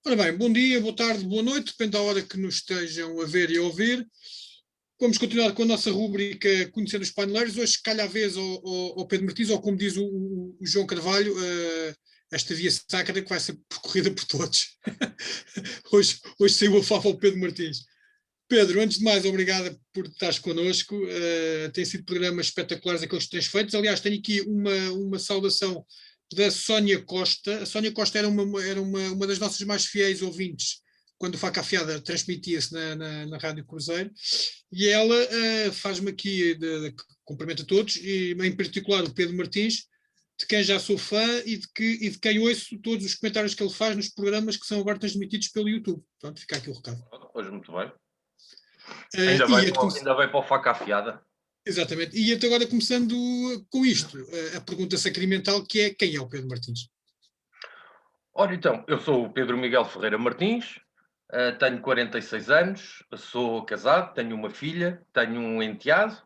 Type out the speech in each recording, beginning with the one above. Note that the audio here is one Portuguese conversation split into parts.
Ora bem, bom dia, boa tarde, boa noite, depende da hora que nos estejam a ver e a ouvir. Vamos continuar com a nossa rúbrica Conhecendo os Paineleiros. Hoje calha a vez ao Pedro Martins, ou como diz o João Carvalho, esta via sacra que vai ser percorrida por todos. hoje saiu a fava ao Pedro Martins. Pedro, antes de mais, obrigado por estares connosco. Tem sido programas espetaculares aqueles que tens feitos. Aliás, tenho aqui uma saudação da Sónia Costa. A Sónia Costa era uma das nossas mais fiéis ouvintes quando o Faca Afiada transmitia-se na Rádio Cruzeiro. E ela faz-me aqui, cumprimento a todos, e em particular o Pedro Martins, de quem já sou fã e de quem ouço todos os comentários que ele faz nos programas que são agora transmitidos pelo YouTube. Pronto, fica aqui o recado. Hoje muito bem. Ainda vai para o Faca Afiada. Exatamente. E até agora começando com isto, a pergunta sacramental que é: quem é o Pedro Martins? Ora então, eu sou o Pedro Miguel Ferreira Martins, tenho 46 anos, sou casado, tenho uma filha, tenho um enteado,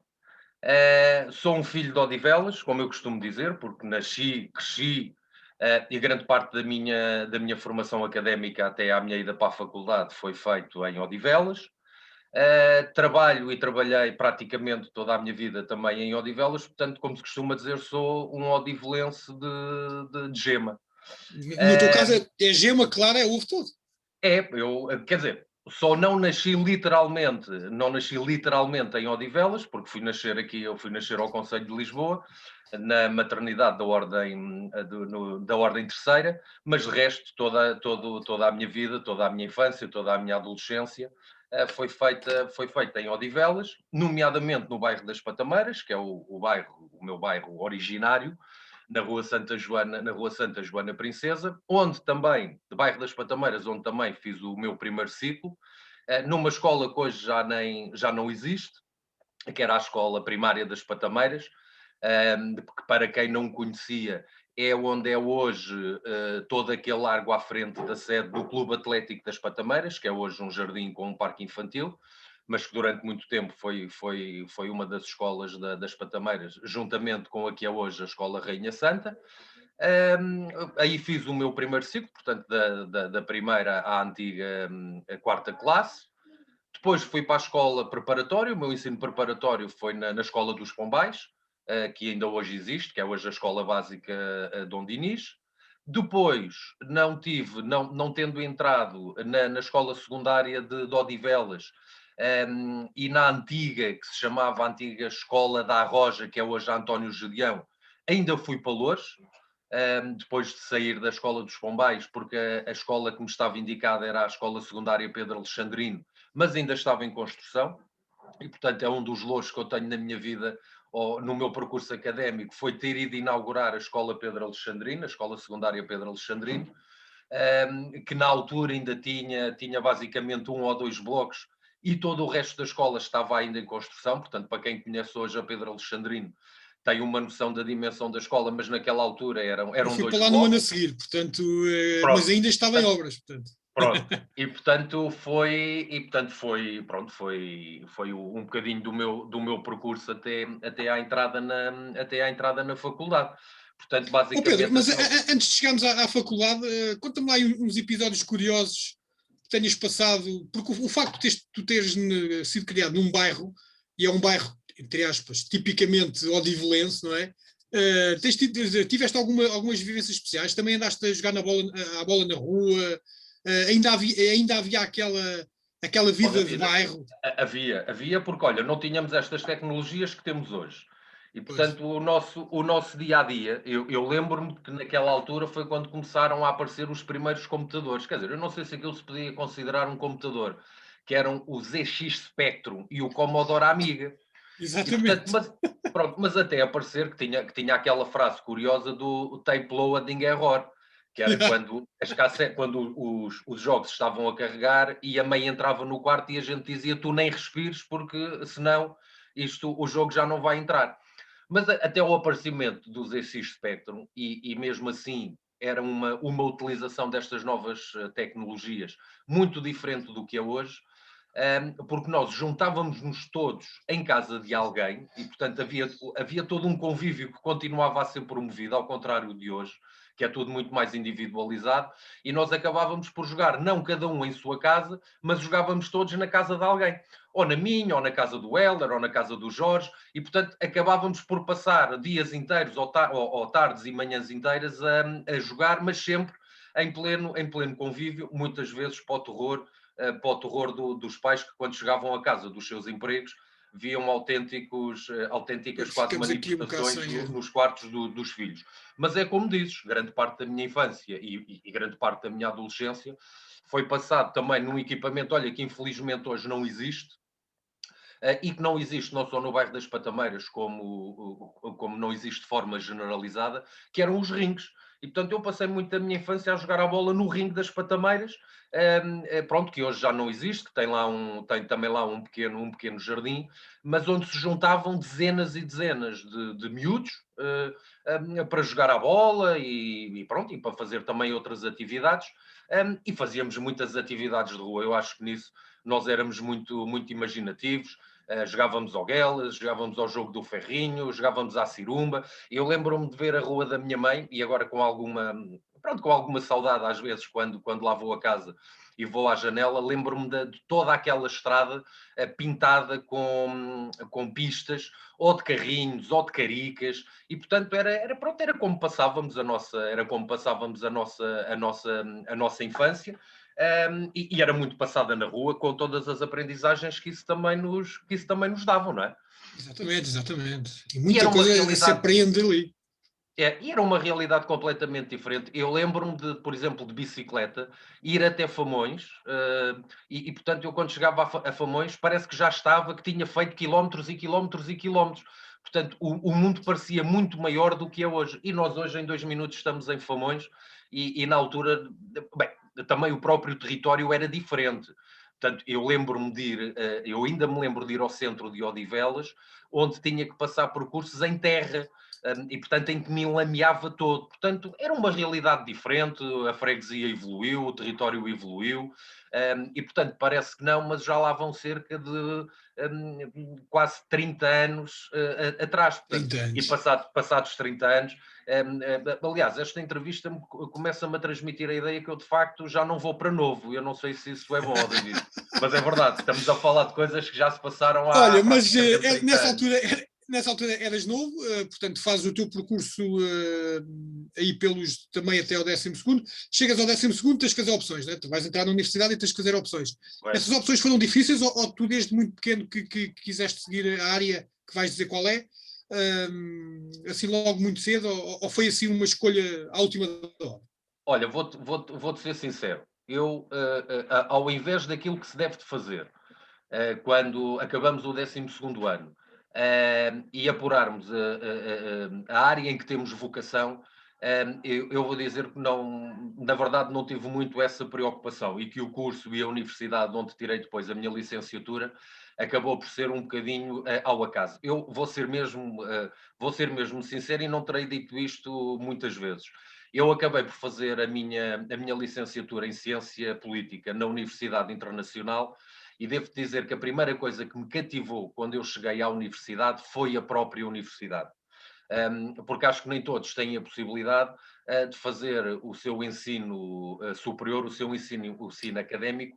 sou um filho de Odivelas, como eu costumo dizer, porque nasci, cresci, e grande parte da minha formação académica até à minha ida para a faculdade foi feito em Odivelas. Trabalho e trabalhei praticamente toda a minha vida também em Odivelas, portanto, como se costuma dizer, sou um odivelense de gema. No teu caso é gema clara, é ovo todo. Quer dizer, só não nasci literalmente em Odivelas, porque eu fui nascer ao Concelho de Lisboa, na maternidade da Ordem Terceira, mas de resto, toda a minha vida, toda a minha infância, toda a minha adolescência, foi feita em Odivelas, nomeadamente no bairro das Patameiras, que é o meu bairro originário, na Rua Santa Joana Princesa, onde também, de bairro das Patameiras, onde também fiz o meu primeiro ciclo, numa escola que hoje já não existe, que era a Escola Primária das Patameiras, que para quem não conhecia, é onde é hoje todo aquele largo à frente da sede do Clube Atlético das Patameiras, que é hoje um jardim com um parque infantil, mas que durante muito tempo foi uma das escolas das Patameiras, juntamente com a que é hoje a Escola Rainha Santa. Aí fiz o meu primeiro ciclo, portanto, da primeira à antiga a quarta classe. Depois fui para a escola preparatória, o meu ensino preparatório foi na Escola dos Pombais, que ainda hoje existe, que é hoje a Escola Básica Dom Dinis. Depois, não tendo entrado na escola secundária de Odivelas, e na antiga, que se chamava a antiga Escola da Arroja, que é hoje a António Gedeão, ainda fui para Loures, depois de sair da Escola dos Pombais, porque a escola que me estava indicada era a Escola Secundária Pedro Alexandrino, mas ainda estava em construção, e portanto é um dos louros que eu tenho na minha vida, ou no meu percurso académico, foi ter ido inaugurar a Escola Pedro Alexandrino, a Escola Secundária Pedro Alexandrino, que na altura ainda tinha basicamente 1 ou 2 blocos, e todo o resto da escola estava ainda em construção. Portanto, para quem conhece hoje a Pedro Alexandrino, tem uma noção da dimensão da escola, mas naquela altura eram 2 blocos. Eu fui para lá no ano a seguir, portanto, mas ainda estava em obras, portanto. Pronto, e portanto foi um bocadinho do meu percurso até à entrada na faculdade. Portanto, basicamente... Pedro, mas antes de chegarmos à faculdade, conta-me lá uns episódios curiosos que tenhas passado, porque o facto de tu teres sido criado num bairro, e é um bairro, entre aspas, tipicamente odivelense, não é? Tiveste algumas vivências especiais? Também andaste a jogar a bola na rua? Ainda havia aquela vida de bairro? Havia, porque olha, não tínhamos estas tecnologias que temos hoje. E portanto o nosso dia-a-dia, eu lembro-me que naquela altura foi quando começaram a aparecer os primeiros computadores. Quer dizer, eu não sei se aquilo se podia considerar um computador, que eram o ZX Spectrum e o Commodore Amiga. Exatamente. E, portanto, mas até aparecer que tinha aquela frase curiosa do tape loading error, que era quando os jogos estavam a carregar e a mãe entrava no quarto e a gente dizia: tu nem respires, porque senão o jogo já não vai entrar. Mas até o aparecimento do ZX Spectrum, e mesmo assim era uma utilização destas novas tecnologias muito diferente do que é hoje, porque nós juntávamos-nos todos em casa de alguém e, portanto, havia todo um convívio que continuava a ser promovido, ao contrário de hoje, que é tudo muito mais individualizado, e nós acabávamos por jogar, não cada um em sua casa, mas jogávamos todos na casa de alguém. Ou na minha, ou na casa do Helder, ou na casa do Jorge, e portanto acabávamos por passar dias inteiros, ou tardes e manhãs inteiras a jogar, mas sempre em pleno convívio, muitas vezes para o terror dos pais que quando chegavam a casa dos seus empregos, viam autênticas quase Ficamos aqui um bocado manifestações sem. nos quartos dos filhos. Mas é como dizes, grande parte da minha infância e grande parte da minha adolescência foi passado também num equipamento, olha, que infelizmente hoje não existe, e que não existe não só no bairro das Patameiras, como não existe de forma generalizada, que eram os ringues. E, portanto, eu passei muito da minha infância a jogar a bola no ringue das Patameiras, pronto, que hoje já não existe, que tem também lá um pequeno jardim, mas onde se juntavam dezenas e dezenas de miúdos para jogar a bola e pronto, e para fazer também outras atividades, e fazíamos muitas atividades de rua. Eu acho que nisso nós éramos muito, muito imaginativos. Jogávamos ao Guelas, jogávamos ao jogo do ferrinho, jogávamos à cirumba. Eu lembro-me de ver a rua da minha mãe, e agora com alguma saudade às vezes, quando lá vou a casa e vou à janela, lembro-me de toda aquela estrada pintada com pistas, ou de carrinhos, ou de caricas, e portanto era como passávamos a nossa infância. E era muito passada na rua, com todas as aprendizagens que isso também nos davam, não é? Exatamente, exatamente. E E era muita uma coisa se realidade, aprende ali. e era uma realidade completamente diferente. Eu lembro-me por exemplo, de bicicleta, ir até Famões, portanto, eu quando chegava a Famões, parece que já estava, que tinha feito quilómetros e quilómetros e quilómetros. Portanto, o mundo parecia muito maior do que é hoje. E nós hoje, em 2 minutos, estamos em Famões, e na altura, bem, também o próprio território era diferente. Portanto, eu ainda me lembro de ir ao centro de Odivelas, onde tinha que passar percursos em terra, e portanto em que me enlameava todo. Portanto, era uma realidade diferente, a freguesia evoluiu, o território evoluiu, e portanto parece que não, mas já lá vão cerca de quase 30 anos atrás. Portanto, 30 e anos. passados 30 anos, aliás, esta entrevista começa-me a transmitir a ideia que eu de facto já não vou para novo. Eu não sei se isso é bom, David, mas é verdade, estamos a falar de coisas que já se passaram há Olha, mas praticamente 30 anos. nessa altura eras novo, portanto fazes o teu percurso aí também até ao 12º. Chegas ao 12º, tens que fazer opções, né? Tu vais entrar na universidade e tens que fazer opções. Essas opções foram difíceis ou tu desde muito pequeno que quiseste seguir a área que vais dizer qual é, assim logo muito cedo, ou foi assim uma escolha à última hora? Olha, vou-te ser sincero. Eu, ao invés daquilo que se deve de fazer, quando acabamos o 12º ano, e apurarmos a área em que temos vocação, eu vou dizer que não, na verdade não tive muito essa preocupação, e que o curso e a universidade onde tirei depois a minha licenciatura acabou por ser um bocadinho ao acaso. Eu vou ser mesmo sincero, e não terei dito isto muitas vezes. Eu acabei por fazer a minha licenciatura em Ciência Política na Universidade Internacional, e devo dizer que a primeira coisa que me cativou quando eu cheguei à universidade foi a própria universidade. Porque acho que nem todos têm a possibilidade de fazer o seu ensino superior, o seu ensino académico,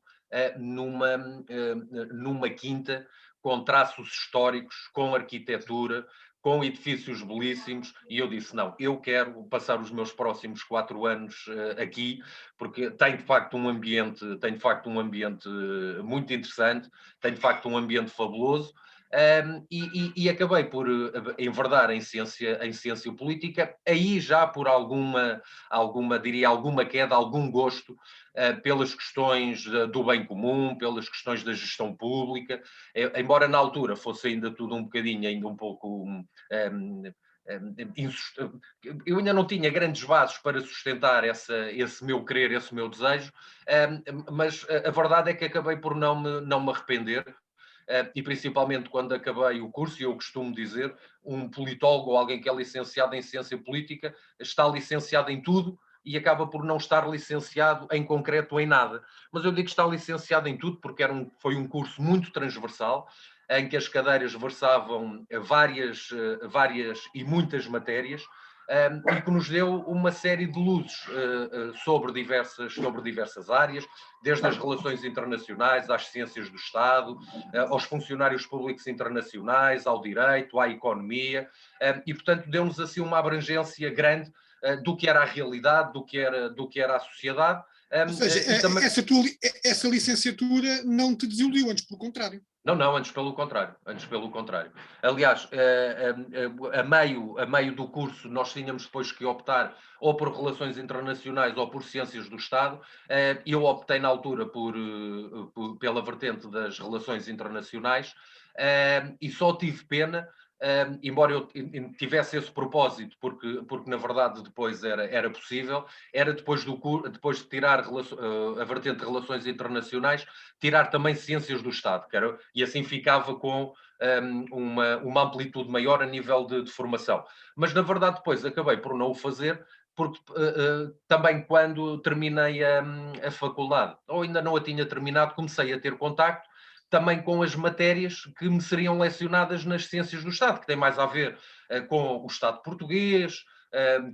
numa quinta com traços históricos, com arquitetura, com edifícios belíssimos, e eu disse, não, eu quero passar os meus próximos 4 anos aqui, porque tem de facto um ambiente muito interessante, tem de facto um ambiente fabuloso, e acabei por enverdar em ciência política, aí já por alguma queda, algum gosto pelas questões do bem comum, pelas questões da gestão pública, embora na altura fosse ainda tudo um bocadinho, ainda um pouco eu ainda não tinha grandes bases para sustentar esse meu querer, esse meu desejo, mas a verdade é que acabei por não me arrepender, e principalmente quando acabei o curso, e eu costumo dizer, um politólogo ou alguém que é licenciado em ciência política está licenciado em tudo e acaba por não estar licenciado em concreto em nada. Mas eu digo que está licenciado em tudo porque foi um curso muito transversal, em que as cadeiras versavam várias e muitas matérias, e que nos deu uma série de luzes sobre diversas áreas, desde as relações internacionais, às ciências do Estado, aos funcionários públicos internacionais, ao direito, à economia, e, portanto, deu-nos assim uma abrangência grande do que era a realidade, do que era a sociedade. Ou seja, também... essa licenciatura não te desiludiu, antes pelo contrário. Não, antes pelo contrário. Aliás, a meio do curso nós tínhamos depois que optar ou por relações internacionais ou por ciências do Estado. Eu optei na altura pela vertente das relações internacionais, e só tive pena, embora eu tivesse esse propósito, porque na verdade depois era possível, era depois de tirar a vertente de relações internacionais, tirar também ciências do Estado, e assim ficava com uma amplitude maior a nível de formação. Mas na verdade depois acabei por não o fazer, porque também quando terminei a faculdade, ou ainda não a tinha terminado, comecei a ter contacto também com as matérias que me seriam lecionadas nas ciências do Estado, que tem mais a ver com o Estado português,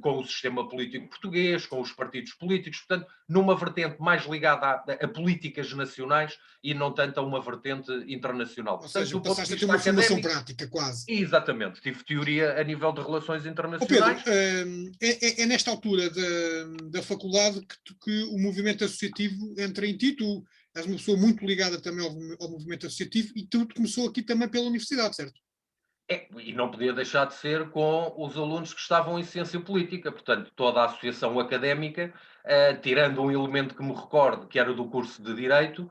com o sistema político português, com os partidos políticos, portanto, numa vertente mais ligada a políticas nacionais e não tanto a uma vertente internacional. Ou Portanto, seja, do ponto de passaste a ter vista uma formação académico, prática, quase. exatamente, tive teoria a nível de relações Pedro, internacionais. é nesta altura da faculdade que o movimento associativo entra em ti. Tu és uma pessoa muito ligada também ao movimento associativo e tudo começou aqui também pela universidade, certo? E não podia deixar de ser com os alunos que estavam em ciência política, portanto, toda a associação académica, tirando um elemento que me recordo, que era do curso de Direito,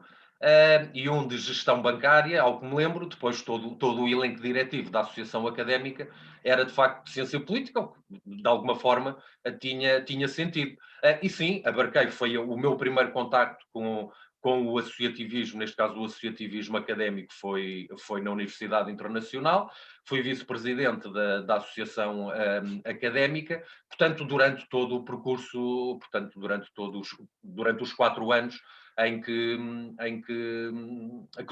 e um de Gestão Bancária, ao que me lembro, depois todo o elenco diretivo da associação académica era de facto de ciência política, o que de alguma forma tinha sentido. E sim, abarquei, foi o meu primeiro contacto com o associativismo, neste caso o associativismo académico foi na Universidade Internacional. Fui vice-presidente da Associação Académica, portanto, durante todo o percurso, portanto, durante os 4 anos em que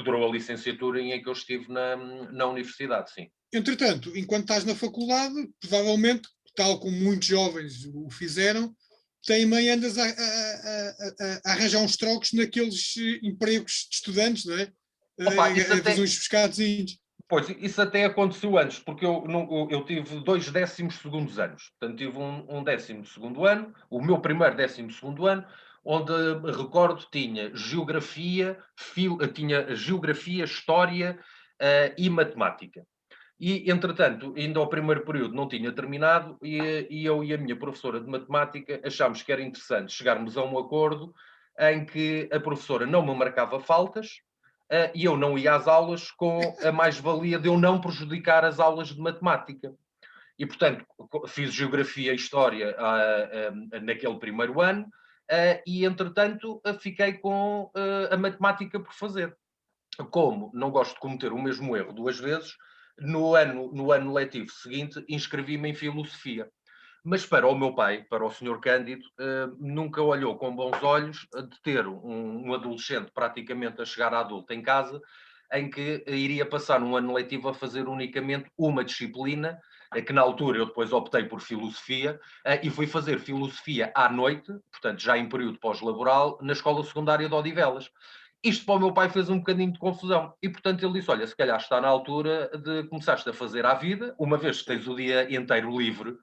durou a licenciatura e em que eu estive na universidade, sim. Entretanto, enquanto estás na faculdade, provavelmente, tal como muitos jovens o fizeram, também andas a arranjar uns trocos naqueles empregos de estudantes, não é? Opa, A fazer uns pescadozinhos. Pois, isso até aconteceu antes, porque eu tive 2 12º anos. Portanto, tive um 12º ano, o meu primeiro 12º ano, onde recordo tinha geografia, história e matemática. E, entretanto, ainda ao primeiro período não tinha terminado e eu e a minha professora de matemática achámos que era interessante chegarmos a um acordo em que a professora não me marcava faltas, e eu não ia às aulas com a mais-valia de eu não prejudicar as aulas de matemática. E, portanto, fiz Geografia e História naquele primeiro ano, e, entretanto, fiquei com a matemática por fazer. Como não gosto de cometer o mesmo erro 2 vezes, no ano letivo seguinte, inscrevi-me em Filosofia. Mas para o meu pai, para o Sr. Cândido, nunca olhou com bons olhos de ter um adolescente praticamente a chegar a adulto em casa, em que iria passar um ano letivo a fazer unicamente uma disciplina, que na altura eu depois optei por Filosofia, e fui fazer Filosofia à noite, portanto já em período pós-laboral, na Escola Secundária de Odivelas. Isto para o meu pai fez um bocadinho de confusão. E, portanto, ele disse, olha, se calhar está na altura de começares a fazer à vida, uma vez que tens o dia inteiro livre,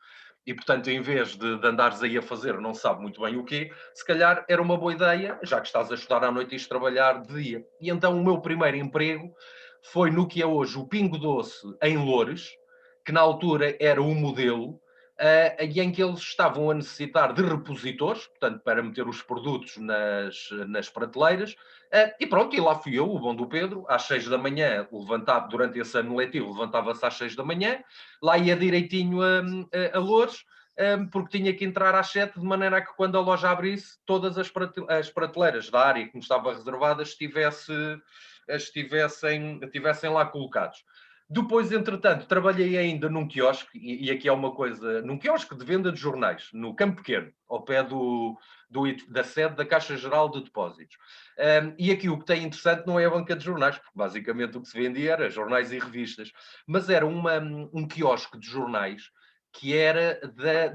e, portanto, em vez de andares aí a fazer não sabe muito bem o quê, se calhar era uma boa ideia, já que estás a estudar à noite e ires trabalhar de dia. E então o meu primeiro emprego foi no que é hoje o Pingo Doce, em Loures, que na altura era o modelo, e em que eles estavam a necessitar de repositores, portanto, para meter os produtos nas prateleiras, e pronto, e lá fui eu, o bom do Pedro, às 6 da manhã, levantado durante esse ano letivo, levantava-se às 6 da manhã, lá ia direitinho a Loures, porque tinha que entrar às 7, de maneira a que quando a loja abrisse, todas as prateleiras da área que me estava reservada estivessem lá colocados. Depois, entretanto, trabalhei ainda num quiosque, e aqui é uma coisa, num quiosque de venda de jornais, no Campo Pequeno, ao pé da sede da Caixa Geral de Depósitos. E aqui o que tem interessante não é a banca de jornais, porque basicamente o que se vendia era jornais e revistas, mas era um quiosque de jornais que era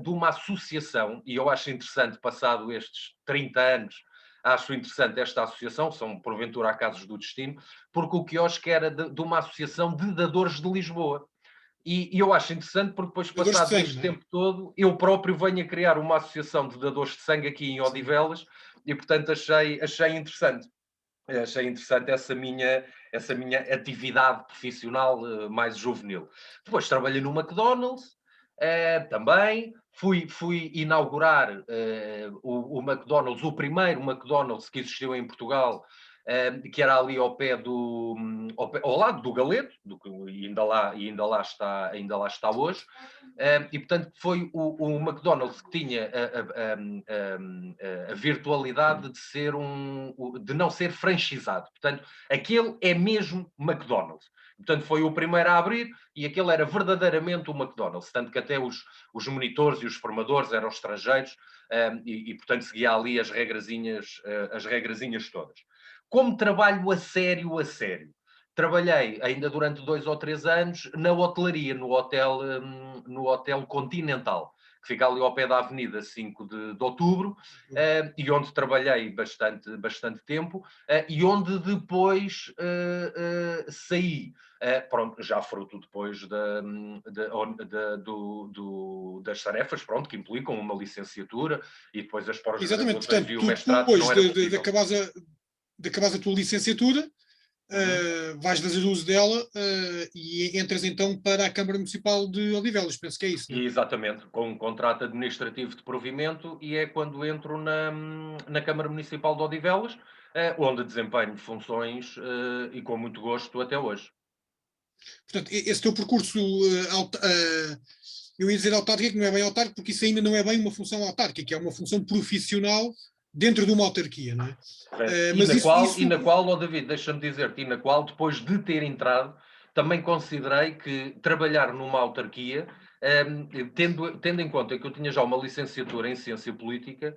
de uma associação, e eu acho interessante, passado estes 30 anos, acho interessante esta associação, são porventura acasos do destino, porque o quiosque era de uma associação de dadores de Lisboa. E eu acho interessante porque depois, Dadores de passado sangue, este não é? tempo todo, eu próprio venho a criar uma associação de dadores de sangue aqui em Odivelas e, portanto, achei interessante. Achei interessante essa minha atividade profissional mais juvenil. Depois trabalhei no McDonald's, também. Fui inaugurar o McDonald's, o primeiro McDonald's que existiu em Portugal, que era ali ao pé ao lado do Galeto, e ainda lá está hoje. E portanto foi o McDonald's que tinha a virtualidade de não ser franchizado. Portanto, aquele é mesmo McDonald's. Portanto, foi o primeiro a abrir e aquele era verdadeiramente o McDonald's. Tanto que até os monitores e os formadores eram estrangeiros e portanto, seguia ali as regrazinhas todas. Como trabalho a sério, trabalhei ainda durante 2 ou 3 anos na hotelaria, no Hotel Continental, que fica ali ao pé da Avenida 5 de Outubro, e onde trabalhei bastante tempo, e onde depois saí. Pronto, já fruto depois das tarefas, pronto, que implicam uma licenciatura e depois as Exatamente, pós-graduações portanto, e o tu mestrado, que depois não era possível. de acabares a tua licenciatura, vais fazer uso dela e entras então para a Câmara Municipal de Odivelas, penso que é isso, não é? Exatamente, com um contrato administrativo de provimento, e é quando entro na Câmara Municipal de Odivelas, onde desempenho funções e com muito gosto até hoje. Portanto, esse teu percurso, eu ia dizer autárquico, que não é bem autárquico, porque isso ainda não é bem uma função autárquica, é uma função profissional dentro de uma autarquia, não é? E Mas na qual, oh David, deixa-me dizer-te, e na qual, depois de ter entrado, também considerei que trabalhar numa autarquia, tendo em conta que eu tinha já uma licenciatura em Ciência Política,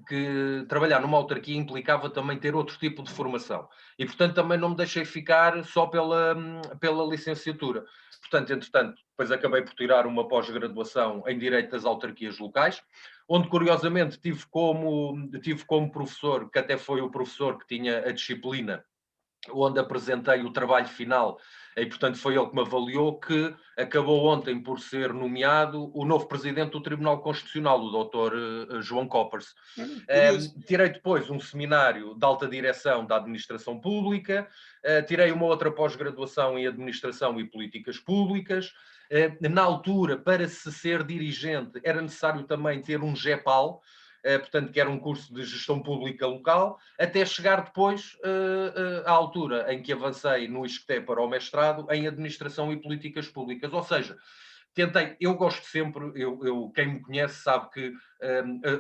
que trabalhar numa autarquia implicava também ter outro tipo de formação. E, portanto, também não me deixei ficar só pela licenciatura. Portanto, entretanto, depois acabei por tirar uma pós-graduação em Direito das Autarquias Locais, onde, curiosamente, tive como professor, que até foi o professor que tinha a disciplina onde apresentei o trabalho final, e portanto foi ele que me avaliou, que acabou ontem por ser nomeado o novo presidente do Tribunal Constitucional, o Dr. João Coppers. Tirei depois um seminário de alta direção da administração pública, tirei uma outra pós-graduação em administração e políticas públicas. Na altura, para se ser dirigente, era necessário também ter um GEPAL, portanto, que era um curso de gestão pública local, até chegar depois à altura em que avancei no ISCTE para o mestrado em Administração e Políticas Públicas. Ou seja, eu gosto sempre, quem me conhece sabe que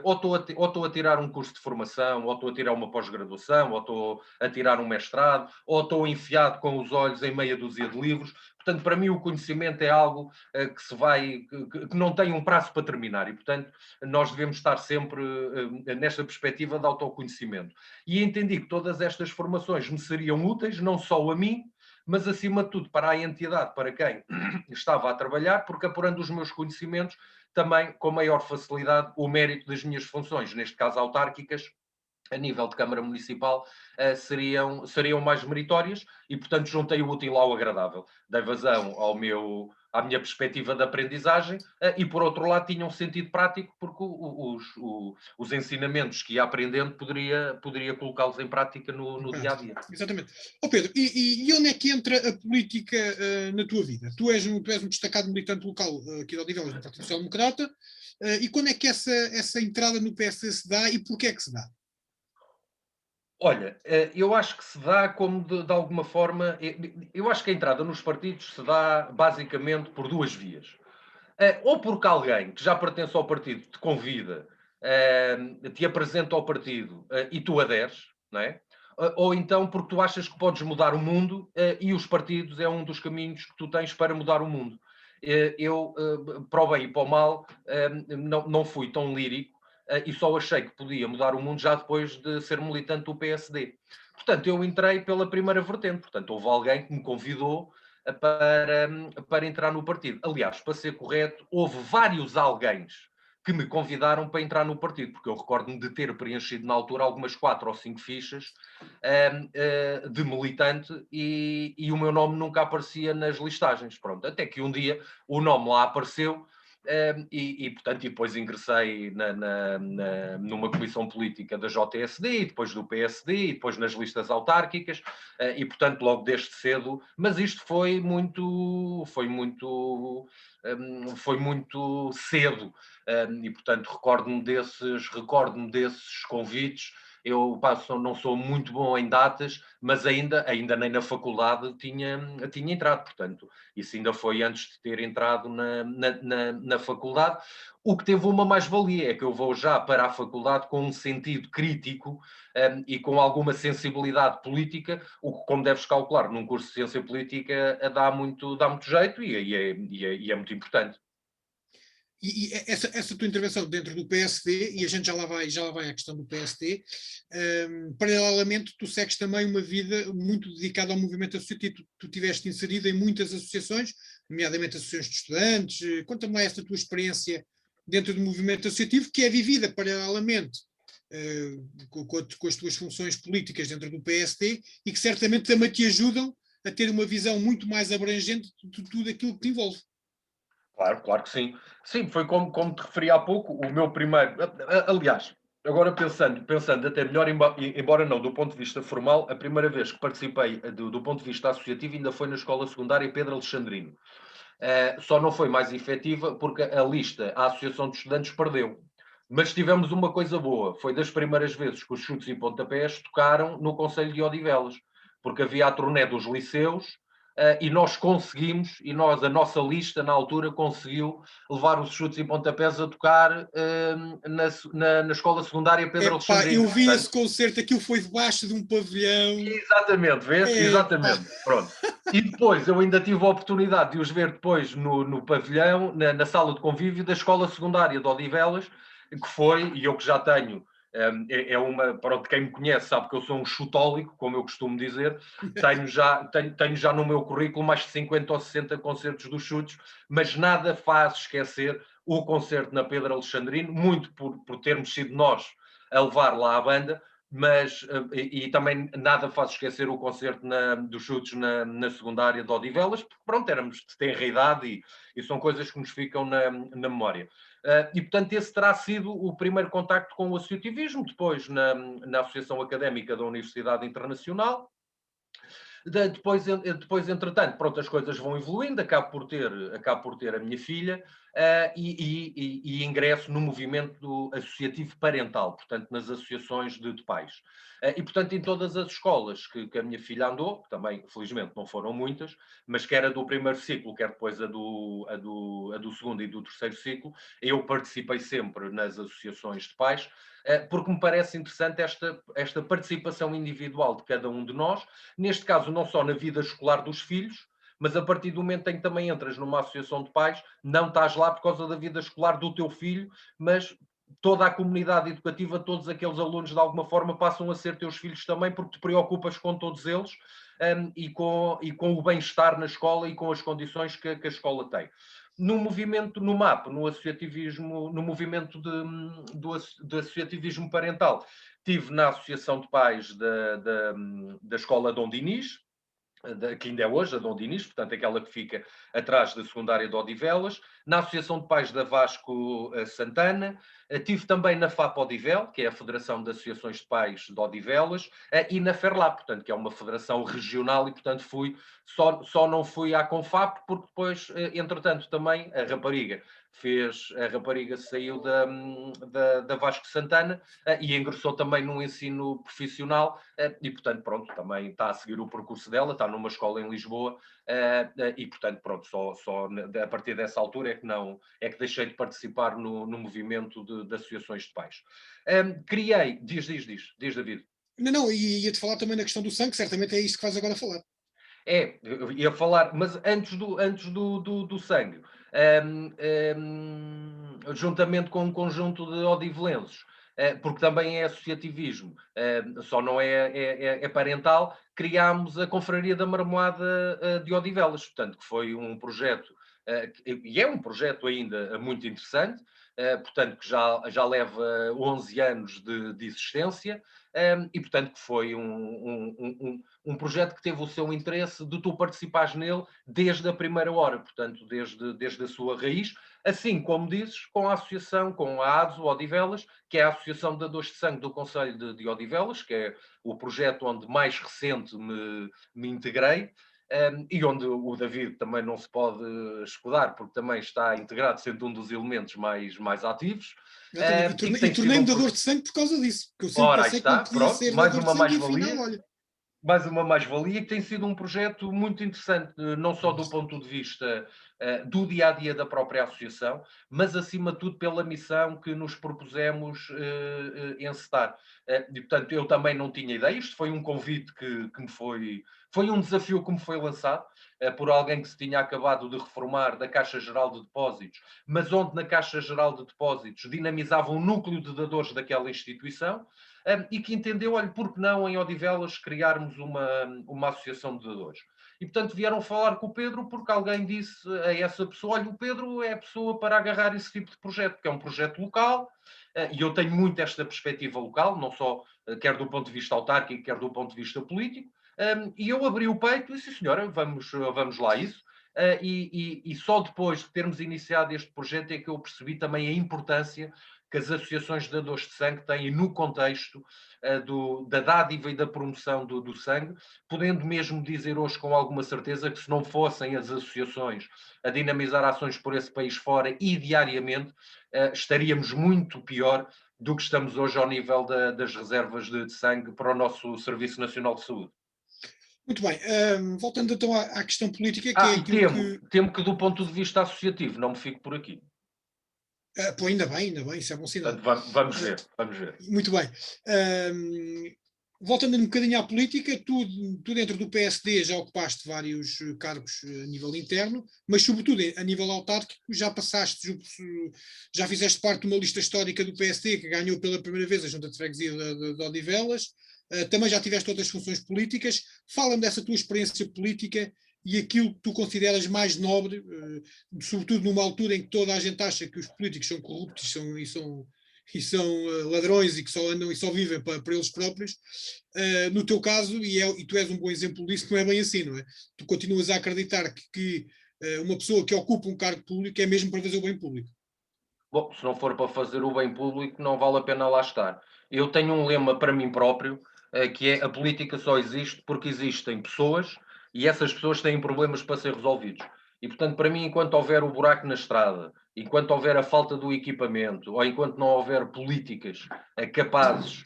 ou estou a tirar um curso de formação, ou estou a tirar uma pós-graduação, ou estou a tirar um mestrado, ou estou enfiado com os olhos em meia dúzia de livros. Portanto, para mim o conhecimento é algo que não tem um prazo para terminar e, portanto, nós devemos estar sempre nesta perspectiva de autoconhecimento. E entendi que todas estas formações me seriam úteis, não só a mim, mas acima de tudo para a entidade, para quem estava a trabalhar, porque apurando os meus conhecimentos, também com maior facilidade o mérito das minhas funções, neste caso autárquicas, a nível de Câmara Municipal, seriam mais meritórias e, portanto, juntei o útil ao agradável. Dei vazão à minha perspectiva de aprendizagem e, por outro lado, tinha um sentido prático, porque os ensinamentos que ia aprendendo poderia colocá-los em prática no dia-a-dia. Exatamente. Pedro, e onde é que entra a política na tua vida? Tu és um destacado militante local aqui de Odivelas, do Partido Social Democrata, e quando é que essa entrada no PSD se dá e porquê é que se dá? Olha, eu acho que se dá como de alguma forma. Eu acho que a entrada nos partidos se dá basicamente por duas vias. Ou porque alguém que já pertence ao partido te convida, te apresenta ao partido e tu aderes, não é? Ou então porque tu achas que podes mudar o mundo e os partidos é um dos caminhos que tu tens para mudar o mundo. Eu, para o bem e para o mal, não fui tão lírico e só achei que podia mudar o mundo já depois de ser militante do PSD. Portanto, eu entrei pela primeira vertente. Portanto, houve alguém que me convidou para entrar no partido. Aliás, para ser correto, houve vários alguéns que me convidaram para entrar no partido, porque eu recordo-me de ter preenchido na altura algumas 4 ou 5 fichas de militante e o meu nome nunca aparecia nas listagens. Pronto, até que um dia o nome lá apareceu. Portanto, depois ingressei numa comissão política da JSD, e depois do PSD, e depois nas listas autárquicas, e portanto logo desde cedo, mas isto foi muito cedo, e portanto recordo-me desses convites. Eu não sou muito bom em datas, mas ainda nem na faculdade tinha entrado, portanto, isso ainda foi antes de ter entrado na faculdade. O que teve uma mais-valia é que eu vou já para a faculdade com um sentido crítico e com alguma sensibilidade política, o que, como deves calcular, num curso de ciência política dá muito jeito e é muito importante. E essa tua intervenção dentro do PSD, e a gente já lá vai à questão do PSD, paralelamente tu segues também uma vida muito dedicada ao movimento associativo. Tu estiveste inserido em muitas associações, nomeadamente associações de estudantes. Conta-me lá esta tua experiência dentro do movimento associativo, que é vivida paralelamente com as tuas funções políticas dentro do PSD e que certamente também te ajudam a ter uma visão muito mais abrangente de tudo aquilo que te envolve. Claro que sim. Sim, foi como te referi há pouco, o meu primeiro. Aliás, agora pensando até melhor, embora não do ponto de vista formal, a primeira vez que participei do ponto de vista associativo ainda foi na escola secundária Pedro Alexandrino. Só não foi mais efetiva porque a Associação de Estudantes perdeu. Mas tivemos uma coisa boa, foi das primeiras vezes que os chutes e pontapés tocaram no Conselho de Odivelas, porque havia a turnê dos liceus. E nós conseguimos, a nossa lista na altura conseguiu levar os chutes e pontapés a tocar na escola secundária Pedro Alexandrino. Eu vi esse concerto, aquilo foi debaixo de um pavilhão. Exatamente, vês? Exatamente, pronto. E depois eu ainda tive a oportunidade de os ver depois no pavilhão, na sala de convívio da escola secundária de Odivelas, que foi, e eu que já tenho, pronto, quem me conhece sabe que eu sou um chutólico, como eu costumo dizer, tenho já no meu currículo mais de 50 ou 60 concertos dos chutes, mas nada faz esquecer o concerto na Pedro Alexandrino, muito por termos sido nós a levar lá a banda, mas e também nada faz esquecer o concerto dos chutes na secundária de Odivelas, porque pronto, éramos de tenra idade e são coisas que nos ficam na memória. E portanto esse terá sido o primeiro contacto com o associativismo, depois na Associação Académica da Universidade Internacional. Depois, entretanto, pronto, as coisas vão evoluindo, acabo por ter a minha filha e ingresso no movimento associativo parental, portanto, nas associações de pais. E, portanto, em todas as escolas que a minha filha andou, que também, felizmente, não foram muitas, mas que era do primeiro ciclo, quer depois a do segundo e do terceiro ciclo, eu participei sempre nas associações de pais, porque me parece interessante esta participação individual de cada um de nós, neste caso não só na vida escolar dos filhos, mas a partir do momento em que também entras numa associação de pais, não estás lá por causa da vida escolar do teu filho, mas toda a comunidade educativa, todos aqueles alunos de alguma forma passam a ser teus filhos também, porque te preocupas com todos eles e com o bem-estar na escola e com as condições que a escola tem. No movimento, no MAP, no associativismo, no movimento do associativismo parental, estive na Associação de Pais da Escola Dom Dinis, que ainda é hoje a Dom Dinis, portanto aquela que fica atrás da secundária de Odivelas, na Associação de Pais da Vasco Santana, tive também na FAP Odivel, que é a Federação de Associações de Pais de Odivelas, e na FERLAP, portanto, que é uma federação regional, e portanto só não fui à CONFAP, porque depois, entretanto, também a rapariga saiu da Vasco Santana e ingressou também num ensino profissional e, portanto, pronto, também está a seguir o percurso dela, está numa escola em Lisboa e, portanto, pronto, só a partir dessa altura é que deixei de participar no movimento de associações de pais. Criei, diz, David. Não, e ia-te falar também na questão do sangue, certamente é isso que vais agora falar. Eu ia falar, mas antes do sangue, juntamente com um conjunto de odivelenses, porque também é associativismo, só não é parental, criámos a Confraria da Marmoada de Odivelas, portanto, que foi um projeto, e é um projeto ainda muito interessante, portanto, que já leva 11 anos de existência, e, portanto, que foi um projeto que teve o seu interesse de tu participares nele desde a primeira hora, portanto, desde a sua raiz, assim como dizes, com a associação, com a ADSO Odivelas, que é a Associação de Dadores de Sangue do Concelho de Odivelas, que é o projeto onde mais recente me integrei, e onde o David também não se pode escudar, porque também está integrado, sendo um dos elementos mais ativos. E tornei-me dador de sangue por causa disso, porque eu sempre Ora, aí pensei que não está, podia pronto, ser mais dador de uma sangue e afinal, mais-valia. olha. Mais uma mais-valia, que tem sido um projeto muito interessante, não só do ponto de vista do dia-a-dia da própria associação, mas acima de tudo pela missão que nos propusemos encetar. E, portanto, eu também não tinha ideia, isto foi um convite que me foi um desafio que me foi lançado por alguém que se tinha acabado de reformar da Caixa Geral de Depósitos, mas onde na Caixa Geral de Depósitos dinamizava um núcleo de dadores daquela instituição, e que entendeu, olha, por que não em Odivelas criarmos uma associação de dadores? E, portanto, vieram falar com o Pedro porque alguém disse a essa pessoa, olha, o Pedro é a pessoa para agarrar esse tipo de projeto, que é um projeto local, e eu tenho muito esta perspectiva local, não só quer do ponto de vista autárquico, quer do ponto de vista político, e eu abri o peito e disse, senhora, vamos lá a isso. E só depois de termos iniciado este projeto é que eu percebi também a importância que as associações de dadores de sangue têm no contexto da dádiva e da promoção do sangue, podendo mesmo dizer hoje com alguma certeza que se não fossem as associações a dinamizar ações por esse país fora e diariamente, estaríamos muito pior do que estamos hoje ao nível das reservas de sangue para o nosso Serviço Nacional de Saúde. Muito bem, voltando então à questão política, que é E aquilo que. temo que do ponto de vista associativo não me fico por aqui. Pô, ainda bem, isso é bom sinal. Portanto, vamos ver. Muito bem. Voltando um bocadinho à política, tu dentro do PSD já ocupaste vários cargos a nível interno, mas sobretudo a nível autárquico já passaste, já fizeste parte de uma lista histórica do PSD que ganhou pela primeira vez a Junta de Freguesia de Odivelas, também já tiveste outras funções políticas. Fala-me dessa tua experiência política e aquilo que tu consideras mais nobre, sobretudo numa altura em que toda a gente acha que os políticos são corruptos e são ladrões e que só andam e só vivem para eles próprios. No teu caso, e tu és um bom exemplo disso, não é bem assim, não é? Tu continuas a acreditar que uma pessoa que ocupa um cargo público é mesmo para fazer o bem público. Bom, se não for para fazer o bem público, não vale a pena lá estar. Eu tenho um lema para mim próprio, que é: a política só existe porque existem pessoas e essas pessoas têm problemas para ser resolvidos. E, portanto, para mim, enquanto houver o buraco na estrada, enquanto houver a falta do equipamento, ou enquanto não houver políticas capazes,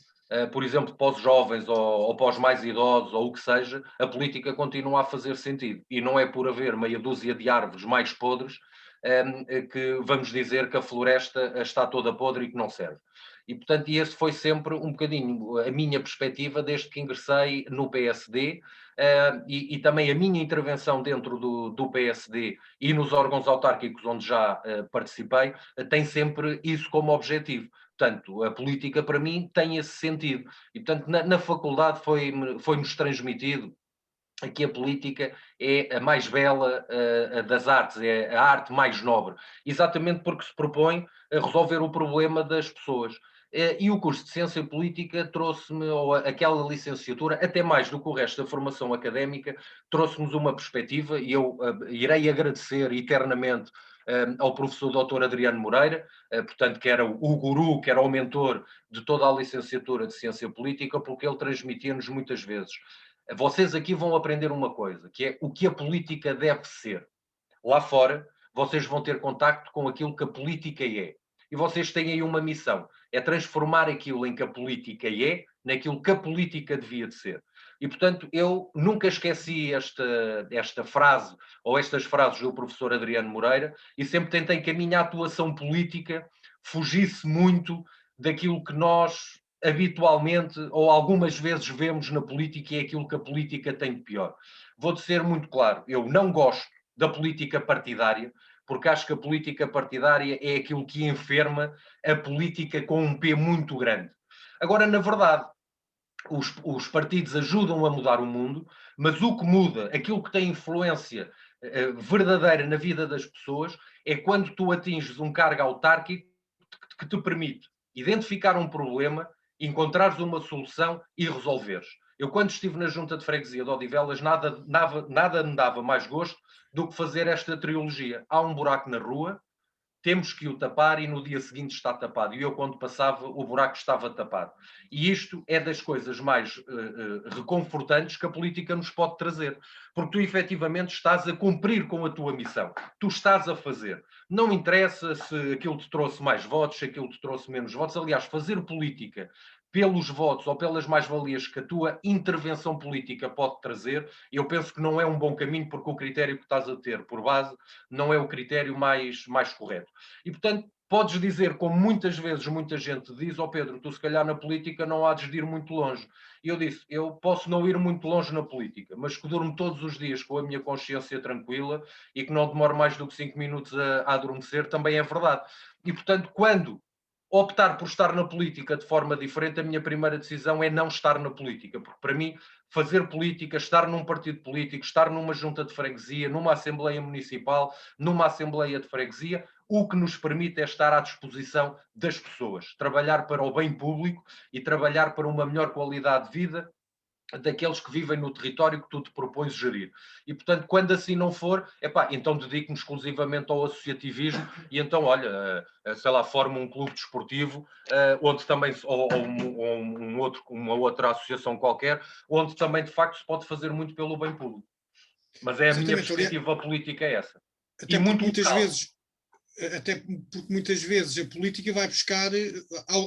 por exemplo, para os jovens ou para os mais idosos, ou o que seja, a política continua a fazer sentido. E não é por haver meia dúzia de árvores mais podres que vamos dizer que a floresta está toda podre e que não serve. E, portanto, esse foi sempre um bocadinho a minha perspectiva desde que ingressei no PSD, e também a minha intervenção dentro do PSD e nos órgãos autárquicos onde já participei, tem sempre isso como objetivo. Portanto, a política para mim tem esse sentido. E, portanto, na faculdade foi-nos transmitido que a política é a mais bela das artes, é a arte mais nobre, exatamente porque se propõe a resolver o problema das pessoas. E o curso de Ciência Política trouxe-me, ou aquela licenciatura, até mais do que o resto da formação académica, trouxe-nos uma perspectiva, e eu irei agradecer eternamente ao professor Dr. Adriano Moreira, portanto, que era o guru, que era o mentor de toda a licenciatura de Ciência Política, porque ele transmitia-nos muitas vezes: vocês aqui vão aprender uma coisa, que é o que a política deve ser. Lá fora, vocês vão ter contacto com aquilo que a política é. E vocês têm aí uma missão, é transformar aquilo em que a política é, naquilo que a política devia de ser. E, portanto, eu nunca esqueci esta frase, ou estas frases do professor Adriano Moreira, e sempre tentei que a minha atuação política fugisse muito daquilo que nós habitualmente ou algumas vezes vemos na política, e é aquilo que a política tem de pior. Vou-te ser muito claro, eu não gosto da política partidária, porque acho que a política partidária é aquilo que enferma a política com um P muito grande. Agora, na verdade, os partidos ajudam a mudar o mundo, mas o que muda, aquilo que tem influência verdadeira na vida das pessoas, é quando tu atinges um cargo autárquico que te permite identificar um problema, encontrares uma solução e resolveres. Eu, quando estive na Junta de Freguesia de Odivelas, nada me dava mais gosto do que fazer esta trilogia. Há um buraco na rua, temos que o tapar e no dia seguinte está tapado. E eu, quando passava, o buraco estava tapado. E isto é das coisas mais reconfortantes que a política nos pode trazer. Porque tu, efetivamente, estás a cumprir com a tua missão. Tu estás a fazer. Não interessa se aquilo te trouxe mais votos, se aquilo te trouxe menos votos. Aliás, fazer política pelos votos ou pelas mais-valias que a tua intervenção política pode trazer, eu penso que não é um bom caminho, porque o critério que estás a ter por base não é o critério mais correto. E, portanto, podes dizer, como muitas vezes muita gente diz, Pedro, tu se calhar na política não há de ir muito longe. E eu disse, eu posso não ir muito longe na política, mas que durmo todos os dias com a minha consciência tranquila e que não demoro mais do que 5 minutos a adormecer, também é verdade. E, portanto, quando optar por estar na política de forma diferente, a minha primeira decisão é não estar na política, porque para mim fazer política, estar num partido político, estar numa junta de freguesia, numa assembleia municipal, numa assembleia de freguesia, o que nos permite é estar à disposição das pessoas, trabalhar para o bem público e trabalhar para uma melhor qualidade de vida daqueles que vivem no território que tu te propões gerir. E, portanto, quando assim não for, então dedico-me exclusivamente ao associativismo e então, olha, sei lá, formo um clube desportivo, onde também, ou uma outra associação qualquer, onde também, de facto, se pode fazer muito pelo bem público. Mas é a minha perspectiva política é essa. Até e muito muitas local. vezes até porque muitas vezes a política vai buscar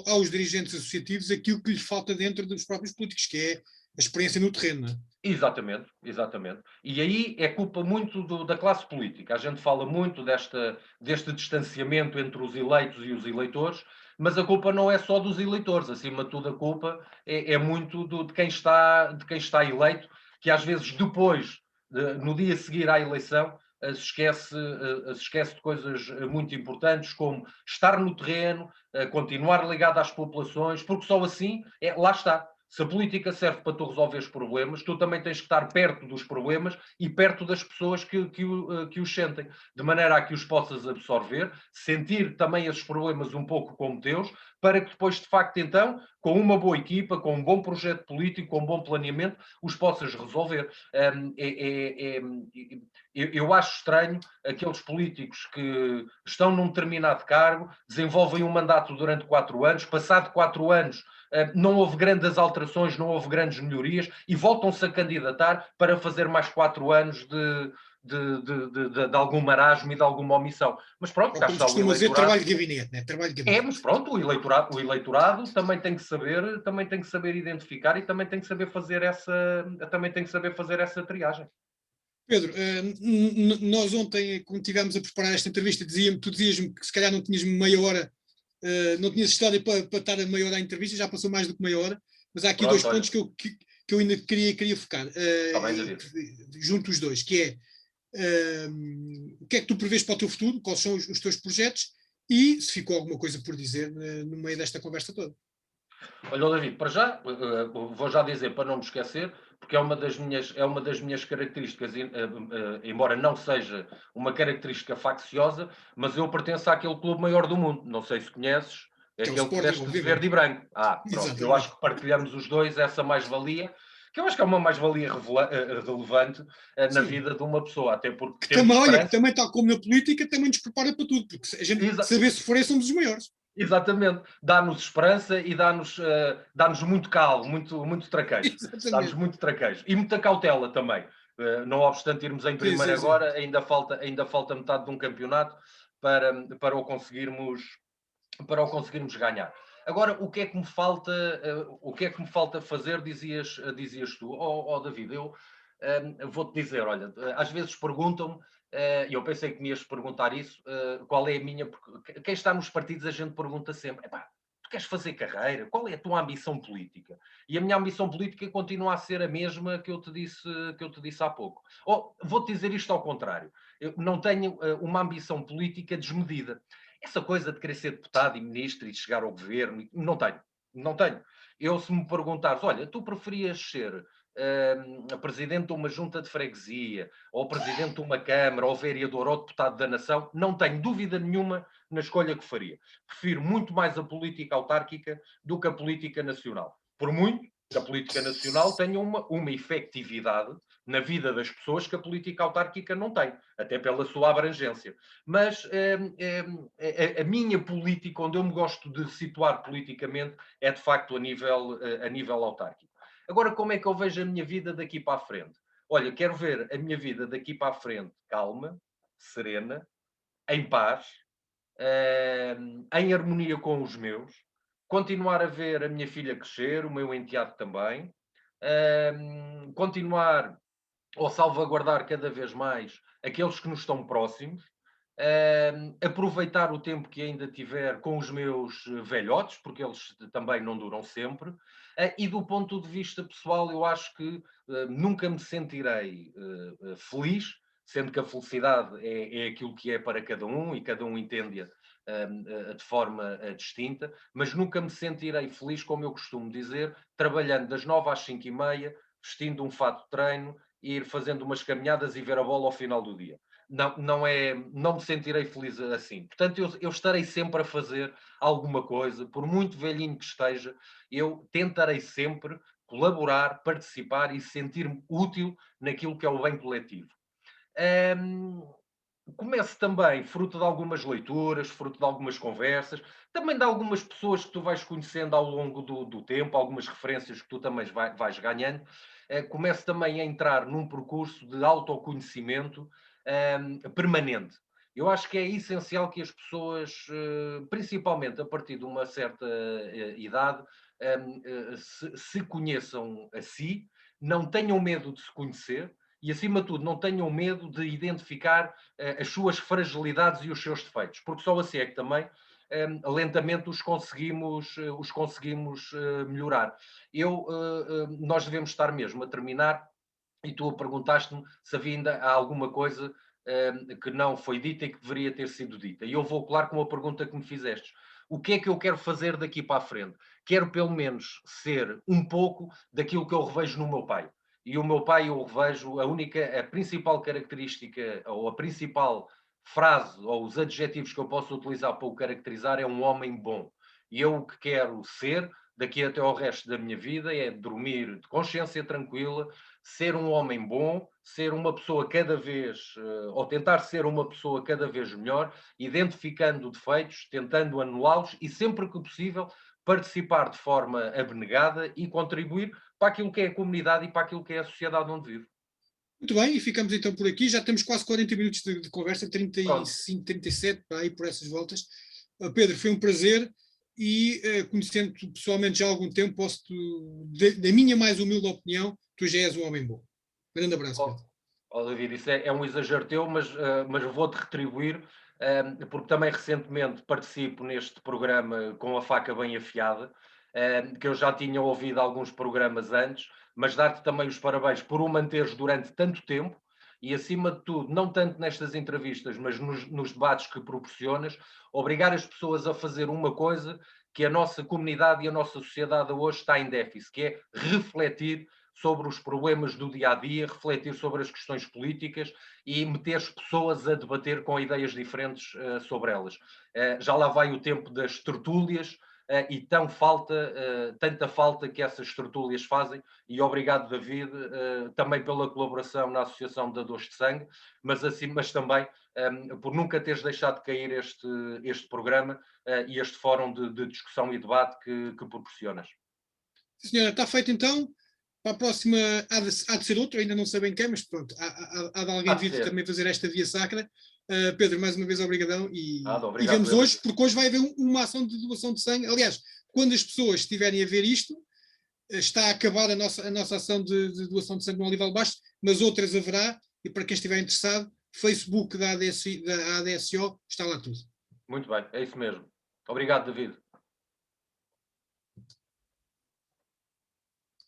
aos dirigentes associativos aquilo que lhes falta dentro dos próprios políticos, que é a experiência no terreno. Não é? Exatamente, exatamente. E aí é culpa muito da classe política. A gente fala muito deste distanciamento entre os eleitos e os eleitores, mas a culpa não é só dos eleitores. Acima de tudo, a culpa é muito de quem está eleito, que às vezes depois, no dia a seguir à eleição, se esquece de coisas muito importantes, como estar no terreno, continuar ligado às populações, porque só assim, lá está. Se a política serve para tu resolveres problemas, tu também tens que estar perto dos problemas e perto das pessoas que os sentem, de maneira a que os possas absorver, sentir também esses problemas um pouco como teus, para que depois, de facto, então, com uma boa equipa, com um bom projeto político, com um bom planeamento, os possas resolver. Eu acho estranho aqueles políticos que estão num determinado cargo, desenvolvem um mandato durante 4 anos, passado 4 anos não houve grandes alterações, não houve grandes melhorias e voltam-se a candidatar para fazer mais 4 anos de algum marasmo e de alguma omissão. Mas pronto, cá como está o costuma dizer, eleitorado. trabalho de gabinete, né? Trabalho de gabinete. Mas pronto, o eleitorado também tem que saber identificar e também tem que saber fazer essa triagem. Pedro, nós ontem, quando estivemos a preparar esta entrevista, tu dizias-me que se calhar não tinhas meia hora, não tinhas história para estar a meia hora à entrevista, já passou mais do que meia hora, mas há aqui Pronto, 2 pontos que eu ainda queria focar, junto os dois, que é o que é que tu prevês para o teu futuro, quais são os teus projetos e se ficou alguma coisa por dizer no meio desta conversa toda. Olha, David, para já, vou já dizer para não me esquecer, porque é uma das minhas características, embora não seja uma característica facciosa, mas eu pertenço àquele clube maior do mundo. Não sei se conheces, é aquele que veste de verde e branco. Pronto, exatamente. Eu acho que partilhamos os dois essa mais-valia, que eu acho que é uma mais-valia relevante na vida de uma pessoa, até porque também, tal como na política, também nos prepara para tudo, porque a gente saber se for, somos os maiores. Exatamente, dá-nos esperança e dá-nos muito calo, muito traquejo. Dá-nos muito traquejo. E muita cautela também. Não obstante irmos em primeiro agora, ainda falta metade de um campeonato para o conseguirmos ganhar. Agora, o que é que me falta fazer, dizias tu? David, eu vou-te dizer, olha, às vezes perguntam-me, e eu pensei que me ias perguntar isso, qual é a minha... Porque quem está nos partidos a gente pergunta sempre, tu queres fazer carreira? Qual é a tua ambição política? E a minha ambição política continua a ser a mesma que eu te disse há pouco. Vou-te dizer isto ao contrário. Eu não tenho uma ambição política desmedida. Essa coisa de querer ser deputado e ministro e chegar ao governo, não tenho. Não tenho. Eu, se me perguntares, olha, tu preferias ser presidente de uma junta de freguesia, ou presidente de uma câmara, ou vereador, ou deputado da nação, não tenho dúvida nenhuma na escolha que faria. Prefiro muito mais a política autárquica do que a política nacional. Por muito que a política nacional tenha uma efetividade na vida das pessoas que a política autárquica não tem, até pela sua abrangência. Mas a minha política, onde eu me gosto de situar politicamente, é de facto a nível autárquico. Agora, como é que eu vejo a minha vida daqui para a frente? Olha, quero ver a minha vida daqui para a frente calma, serena, em paz, em harmonia com os meus, continuar a ver a minha filha crescer, o meu enteado também, continuar ou salvaguardar cada vez mais aqueles que nos estão próximos, aproveitar o tempo que ainda tiver com os meus velhotes, porque eles também não duram sempre, e do ponto de vista pessoal, eu acho que nunca me sentirei feliz, sendo que a felicidade é aquilo que é para cada um e cada um entende-a de forma distinta, mas nunca me sentirei feliz, como eu costumo dizer, trabalhando das 9 às 5h30, vestindo um fato de treino, ir fazendo umas caminhadas e ver a bola ao final do dia. Não me sentirei feliz assim. Portanto, eu estarei sempre a fazer alguma coisa, por muito velhinho que esteja, eu tentarei sempre colaborar, participar e sentir-me útil naquilo que é o bem coletivo. Começo também, fruto de algumas leituras, fruto de algumas conversas, também de algumas pessoas que tu vais conhecendo ao longo do tempo, algumas referências que tu também vais ganhando, começo também a entrar num percurso de autoconhecimento permanente. Eu acho que é essencial que as pessoas, principalmente a partir de uma certa idade, se conheçam a si, não tenham medo de se conhecer e, acima de tudo, não tenham medo de identificar as suas fragilidades e os seus defeitos, porque só assim é que também lentamente os conseguimos melhorar. Nós devemos estar mesmo a terminar, e tu perguntaste-me se havia ainda alguma coisa que não foi dita e que deveria ter sido dita. E eu vou, claro, com a pergunta que me fizeste. O que é que eu quero fazer daqui para a frente? Quero, pelo menos, ser um pouco daquilo que eu revejo no meu pai. E o meu pai, eu revejo, a principal característica, ou a principal frase, ou os adjetivos que eu posso utilizar para o caracterizar, é um homem bom. E eu o que quero ser, daqui até ao resto da minha vida, é dormir de consciência tranquila, ser um homem bom, ser uma pessoa cada vez, ou tentar ser uma pessoa cada vez melhor, identificando defeitos, tentando anulá-los e, sempre que possível, participar de forma abnegada e contribuir para aquilo que é a comunidade e para aquilo que é a sociedade onde vive. Muito bem, e ficamos então por aqui. Já temos quase 40 minutos de conversa, 35, Pronto. 37, para aí por essas voltas. Pedro, foi um prazer e, conhecendo-te pessoalmente já há algum tempo, da minha mais humilde opinião, tu já és um homem bom. Grande abraço, Pedro. David, isso é um exagero teu, mas vou-te retribuir, porque também recentemente participo neste programa com a faca bem afiada, que eu já tinha ouvido alguns programas antes, mas dar-te também os parabéns por o manteres durante tanto tempo e, acima de tudo, não tanto nestas entrevistas, mas nos debates que proporcionas, obrigar as pessoas a fazer uma coisa que a nossa comunidade e a nossa sociedade hoje está em déficit, que é refletir sobre os problemas do dia a dia, refletir sobre as questões políticas e meter as pessoas a debater com ideias diferentes sobre elas. Já lá vai o tempo das tertúlias e tanta falta que essas tertúlias fazem. E obrigado, David, também pela colaboração na Associação de Dadores de Sangue, mas também por nunca teres deixado de cair este programa e este fórum de discussão e debate que proporcionas. Senhora, está feito então. Para a próxima há de ser outro, ainda não sei bem quem, mas pronto, há de alguém vir também fazer esta via sacra. Pedro, mais uma vez, obrigadão e vemos hoje, porque hoje vai haver uma ação de doação de sangue. Aliás, quando as pessoas estiverem a ver isto, está a acabar a nossa ação de doação de sangue no Olival Baixo, mas outras haverá, e para quem estiver interessado, Facebook da ADSO, está lá tudo. Muito bem, é isso mesmo. Obrigado, David.